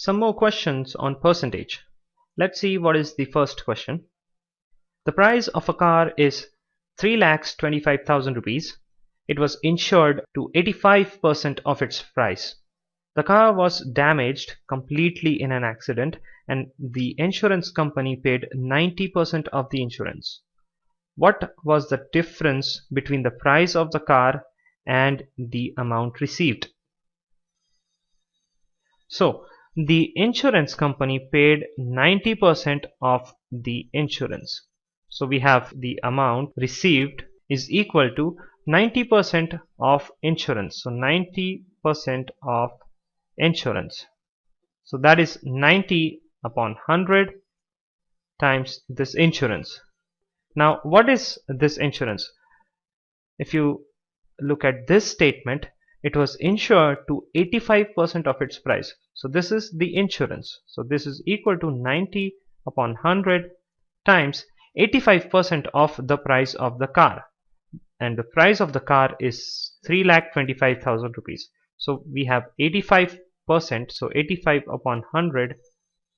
Some more questions on percentage. Let's see what is the first question. The price of a car is 3,25,000 rupees. It was insured to 85% of its price. The car was damaged completely in an accident and the insurance company paid 90% of the insurance. What was the difference between the price of the car and the amount received? So the insurance company paid 90% of the insurance. So we have the amount received is equal to 90% of insurance. So 90% of insurance. So that is 90 upon 100 times this insurance. Now what is this insurance? If you look at this statement, it was insured to 85% of its price. So this is the insurance. So this is equal to 90 upon 100 times 85% of the price of the car. And the price of the car is 3,25,000 rupees. So we have 85%. So 85 upon 100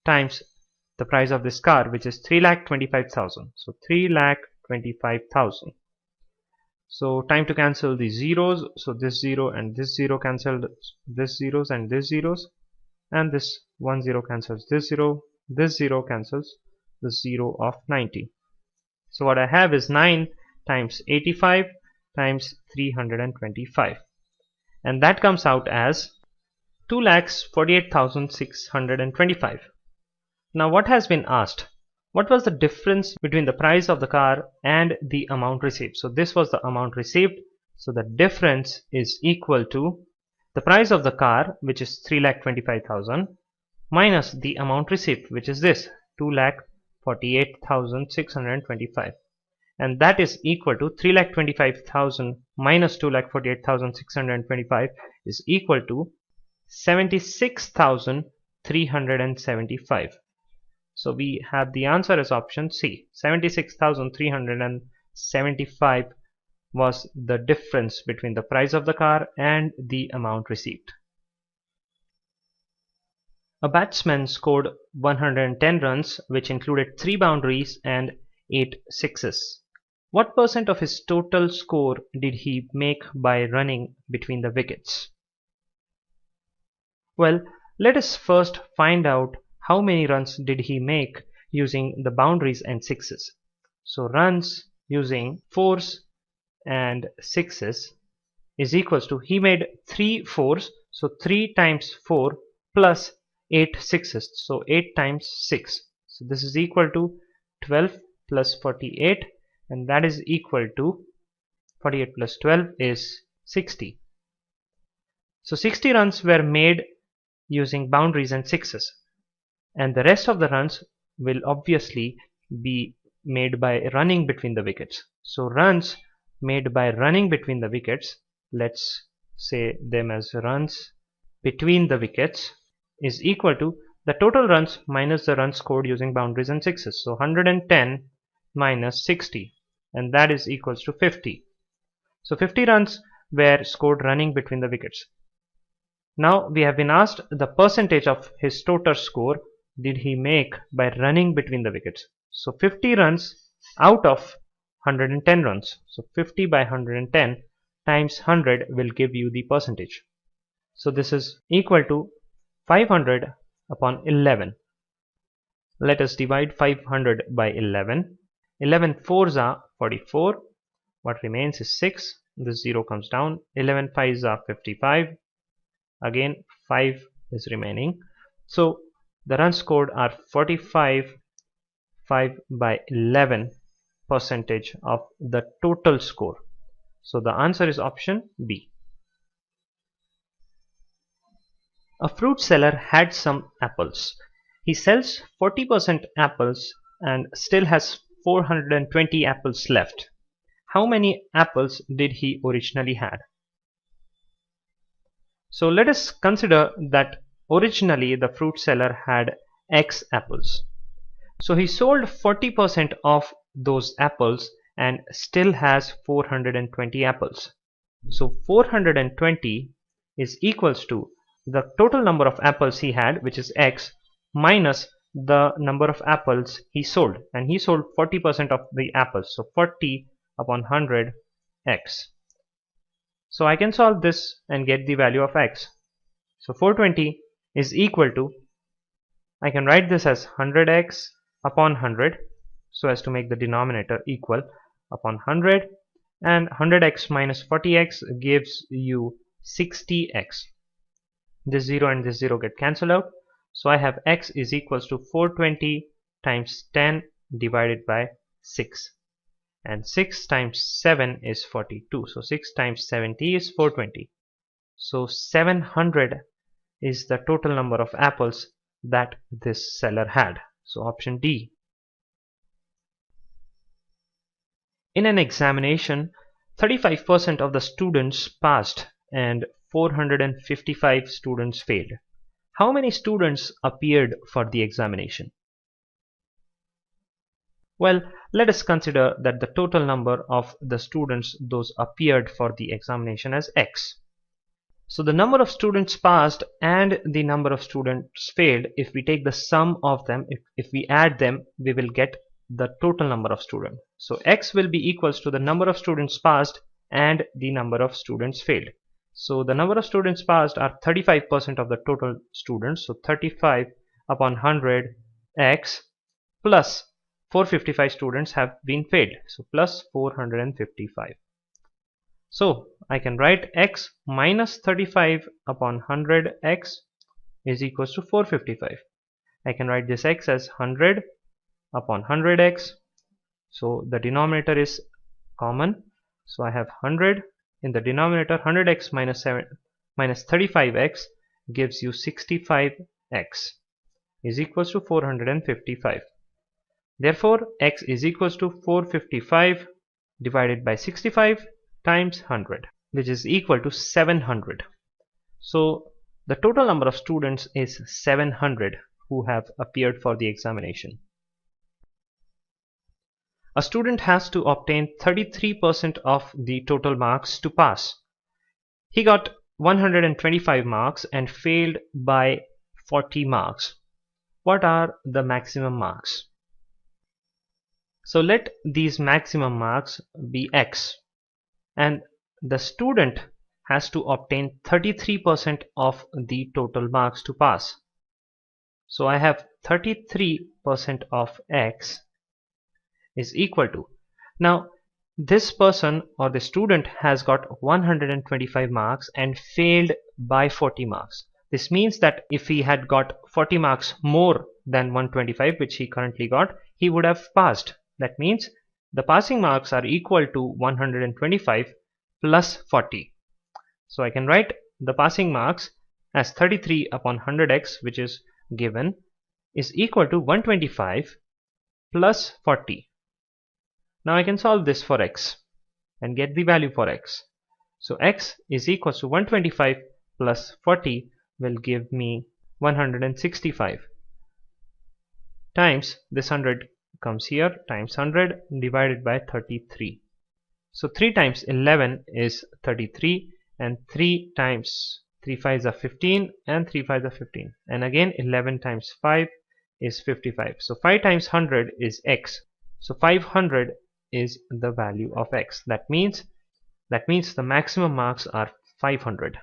times the price of this car, which is 3,25,000. So 3,25,000. So time to cancel the zeros. So this 0 and this 0 cancelled this zeros and this zeros, and this 1 0 cancels this 0 cancels the 0 of 90. So what I have is 9 times 85 times 325, and that comes out as 2,48,625. Now what has been asked? What was the difference between the price of the car and the amount received? So this was the amount received. So the difference is equal to the price of the car, which is 3,25,000, minus the amount received, which is this 2,48,625, and that is equal to 3,25,000 minus 2,48,625 is equal to 76,375. So we have the answer as option C. 76,375 was the difference between the price of the car and the amount received. A batsman scored 110 runs, which included 3 boundaries and 8 sixes. What percent of his total score did he make by running between the wickets? Well, let us first find out how many runs did he make using the boundaries and sixes. So runs using 4s and 6s is equals to, he made 3 4s, so 3 times 4 plus 8 6s, so 8 times 6. So this is equal to 12 plus 48, and that is equal to 48 plus 12 is 60. So 60 runs were made using boundaries and sixes, and the rest of the runs will obviously be made by running between the wickets. So runs made by running between the wickets, let's say them as runs between the wickets, is equal to the total runs minus the runs scored using boundaries and sixes. So 110 minus 60, and that is equals to 50. So 50 runs were scored running between the wickets. Now we have been asked the percentage of his total score did he make by running between the wickets. So 50 runs out of 110 runs. So 50 by 110 times 100 will give you the percentage. So this is equal to 500 upon 11. Let us divide 500 by 11. 11 4s are 44. What remains is 6. This 0 comes down. 11 5s are 55. Again 5 is remaining. So the runs scored are 45 5 by 11 percentage of the total score. So the answer is option B. A fruit seller had some apples. He sells 40% apples and still has 420 apples left. How many apples did he originally had? So let us consider that originally the fruit seller had X apples. So he sold 40% of those apples and still has 420 apples. So 420 is equals to the total number of apples he had, which is x, minus the number of apples he sold, and he sold 40% of the apples, so 40 upon 100 x. So I can solve this and get the value of x. So 420 is equal to, I can write this as 100x upon 100, so as to make the denominator equal, upon 100, and 100x minus 40x gives you 60x. This 0 and this 0 get cancelled out, so I have x is equals to 420 times 10 divided by 6, and 6 times 7 is 42, so 6 times 70 is 420. So 700 is the total number of apples that this seller had. So option D. In an examination, 35% of the students passed and 455 students failed. How many students appeared for the examination? Well, let us consider that the total number of the students those appeared for the examination as x. So the number of students passed and the number of students failed, if we take the sum of them, if we add them, we will get the total number of students. So x will be equals to the number of students passed and the number of students failed. So the number of students passed are 35% of the total students, so 35 upon 100 x, plus 455 students have been failed, so plus 455. So I can write x minus 35 upon 100 x is equals to 455. I can write this x as 100 upon 100 x, so the denominator is common, so I have 100 in the denominator. 100x minus 35x gives you 65x is equals to 455. Therefore x is equals to 455 divided by 65 times 100, which is equal to 700. So the total number of students is 700 who have appeared for the examination. A student has to obtain 33% of the total marks to pass. He got 125 marks and failed by 40 marks. What are the maximum marks? So let these maximum marks be x, and the student has to obtain 33% of the total marks to pass. So I have 33% of x is equal to, now this person or the student has got 125 marks and failed by 40 marks. This means that if he had got 40 marks more than 125, which he currently got, he would have passed. That means the passing marks are equal to 125 plus 40. So I can write the passing marks as 33 upon 100x, which is given, is equal to 125 plus 40. Now I can solve this for x and get the value for x. So x is equal to 125 plus 40 will give me 165 times this 100 comes here, times 100 divided by 33. So 3 times 11 is 33, and 3 times 3 5s are 15, and 3 5s are 15, and again 11 times 5 is 55. So 5 times 100 is x. So 500 is the value of x. That means the maximum marks are 500.